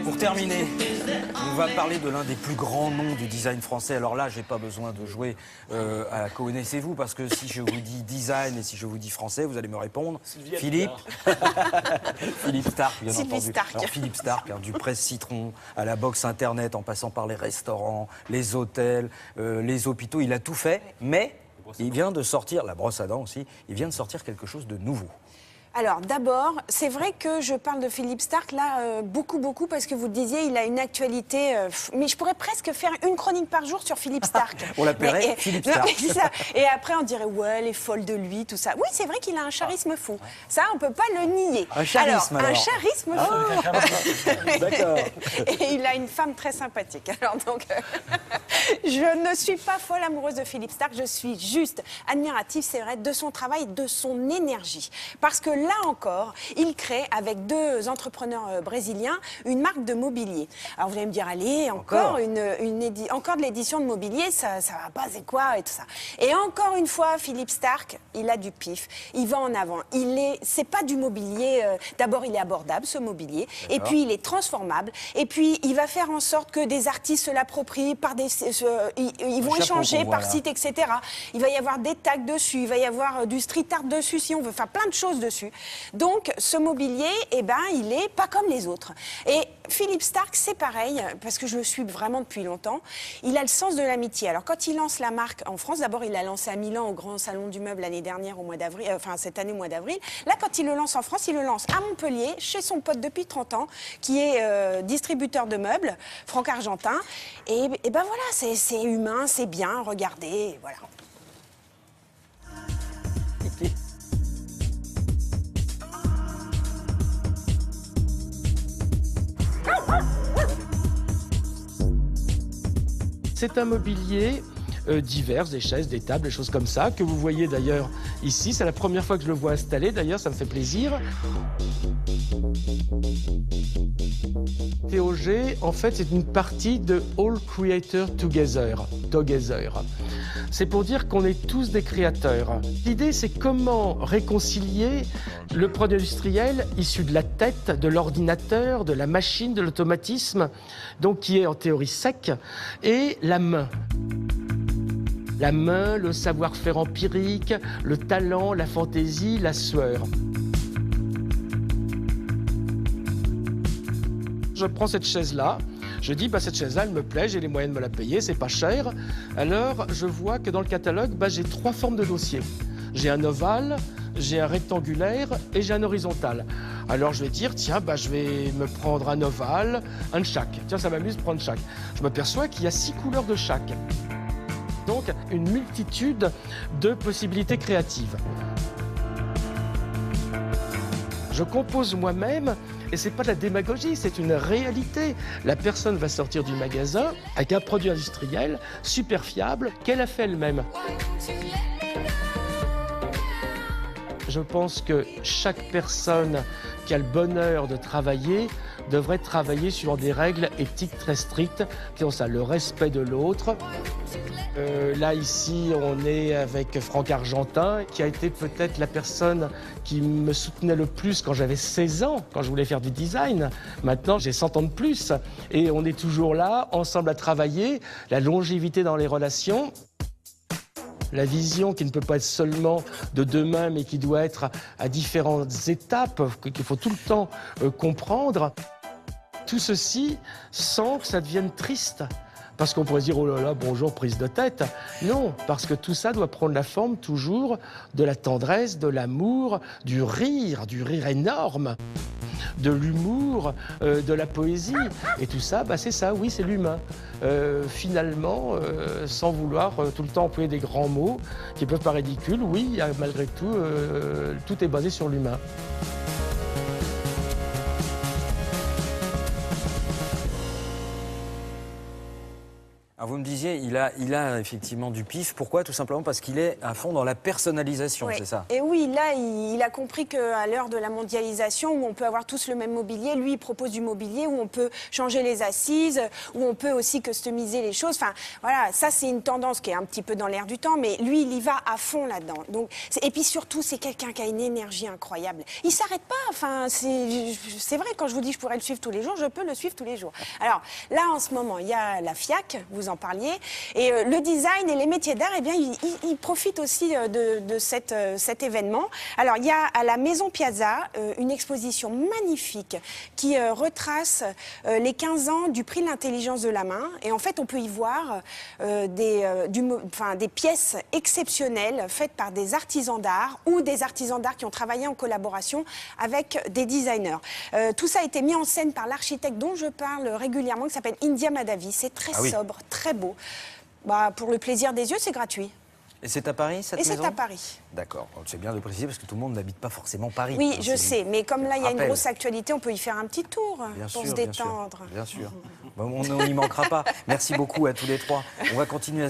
Pour terminer, on va parler de l'un des plus grands noms du design français. Alors là, j'ai pas besoin de jouer à connaissez-vous, parce que si je vous dis design et si je vous dis français, vous allez me répondre. Philippe. Philippe Starck, bien entendu. Starck. Alors Philippe Starck, hein, du presse-citron à la box internet, en passant par les restaurants, les hôtels, les hôpitaux, il a tout fait, mais il vient de sortir, la brosse à dents aussi, il vient de sortir quelque chose de nouveau. Alors d'abord, c'est vrai que je parle de Philippe Starck là beaucoup parce que vous le disiez, il a une actualité. Mais je pourrais presque faire une chronique par jour sur Philippe Starck. On l'appellerait Philippe Starck. Non, c'est ça. Et après on dirait ouais, elle est folle de lui, tout ça. Oui, c'est vrai qu'il a un charisme fou. Ça, on peut pas le nier. Un charisme alors. Un charisme fou. D'accord. Et il a une femme très sympathique. Alors donc, je ne suis pas folle amoureuse de Philippe Starck. Je suis juste admirative, c'est vrai, de son travail, de son énergie, parce que là encore, il crée avec deux entrepreneurs brésiliens une marque de mobilier. Alors vous allez me dire, allez, encore de l'édition de mobilier, ça va pas, c'est quoi et tout ça. Et encore une fois, Philippe Starck, il a du pif, il va en avant. C'est pas du mobilier. D'abord, il est abordable ce mobilier, et puis il est transformable, et puis il va faire en sorte que des artistes se l'approprient par ils vont échanger par site, etc. Il va y avoir des tags dessus, il va y avoir du street art dessus, si on veut faire plein de choses dessus. Donc, ce mobilier, eh ben, il est pas comme les autres. Et Philippe Starck, c'est pareil, parce que je le suis vraiment depuis longtemps. Il a le sens de l'amitié. Alors, quand il lance la marque en France, d'abord, il l'a lancé à Milan, au Grand Salon du Meuble, l'année dernière, au mois d'avril, cette année, au mois d'avril. Là, quand il le lance en France, il le lance à Montpellier, chez son pote depuis 30 ans, qui est distributeur de meubles, Franck Argentin. Et ben voilà, c'est humain, c'est bien, regardez, voilà. C'est un mobilier divers, des chaises, des tables, des choses comme ça, que vous voyez d'ailleurs ici. C'est la première fois que je le vois installé, d'ailleurs, ça me fait plaisir. TOG, en fait, c'est une partie de All Creators Together. C'est pour dire qu'on est tous des créateurs. L'idée, c'est comment réconcilier le produit industriel issu de la tête, de l'ordinateur, de la machine, de l'automatisme, donc qui est en théorie sec, et la main. La main, le savoir-faire empirique, le talent, la fantaisie, la sueur. Je prends cette chaise-là, je dis, cette chaise-là, elle me plaît, j'ai les moyens de me la payer, c'est pas cher. Alors, je vois que dans le catalogue, j'ai 3 formes de dossiers. J'ai un ovale, j'ai un rectangulaire et j'ai un horizontal. Alors, je vais dire, tiens, je vais me prendre un ovale, un de chaque. Tiens, ça m'amuse de prendre chaque. Je m'aperçois qu'il y a 6 couleurs de chaque. Donc, une multitude de possibilités créatives. Je compose moi-même. Et c'est pas de la démagogie, c'est une réalité. La personne va sortir du magasin avec un produit industriel super fiable qu'elle a fait elle-même. Je pense que chaque personne qui a le bonheur de travailler devrait travailler sur des règles éthiques très strictes, qui ont ça, le respect de l'autre. Là, ici, on est avec Franck Argentin, qui a été peut-être la personne qui me soutenait le plus quand j'avais 16 ans, quand je voulais faire du design. Maintenant, j'ai 100 ans de plus. Et on est toujours là, ensemble à travailler, la longévité dans les relations. La vision qui ne peut pas être seulement de demain, mais qui doit être à différentes étapes, qu'il faut tout le temps comprendre. Tout ceci sans que ça devienne triste. Parce qu'on pourrait se dire, oh là là, bonjour, prise de tête. Non, parce que tout ça doit prendre la forme toujours de la tendresse, de l'amour, du rire énorme, de l'humour, de la poésie. Et tout ça, c'est ça, oui, c'est l'humain. Finalement, sans vouloir tout le temps employer des grands mots qui peuvent pas ridicules, oui, malgré tout, tout est basé sur l'humain. Alors vous me disiez, il a effectivement du pif. Pourquoi? Tout simplement parce qu'il est à fond dans la personnalisation, Oui. c'est ça? Et oui, là, il a compris qu'à l'heure de la mondialisation, où on peut avoir tous le même mobilier, lui, il propose du mobilier où on peut changer les assises, où on peut aussi customiser les choses. Enfin, voilà, ça, c'est une tendance qui est un petit peu dans l'air du temps, mais lui, il y va à fond là-dedans. Donc, et puis surtout, c'est quelqu'un qui a une énergie incroyable. Il s'arrête pas. Enfin, c'est vrai, quand je vous dis que je pourrais le suivre tous les jours, je peux le suivre tous les jours. Alors, là, en ce moment, il y a la FIAC, vous en parliez, et le design et les métiers d'art, eh bien, ils profitent aussi de cet événement. Alors, il y a à la Maison Piazza une exposition magnifique qui retrace les 15 ans du prix de l'intelligence de la main. Et en fait, on peut y voir des pièces exceptionnelles faites par des artisans d'art ou des artisans d'art qui ont travaillé en collaboration avec des designers. Tout ça a été mis en scène par l'architecte dont je parle régulièrement, qui s'appelle India Madhavi. C'est très sobre, très beau. Bah, pour le plaisir des yeux, c'est gratuit. Et c'est à Paris, cette maison? Et c'est à Paris. D'accord. C'est bien de préciser parce que tout le monde n'habite pas forcément Paris. Oui, je sais. Mais comme là, il y a une Rappel. grosse actualité, on peut y faire un petit tour pour se détendre. Bien sûr. Bon, on n'y manquera pas. Merci beaucoup à tous les trois. On va continuer à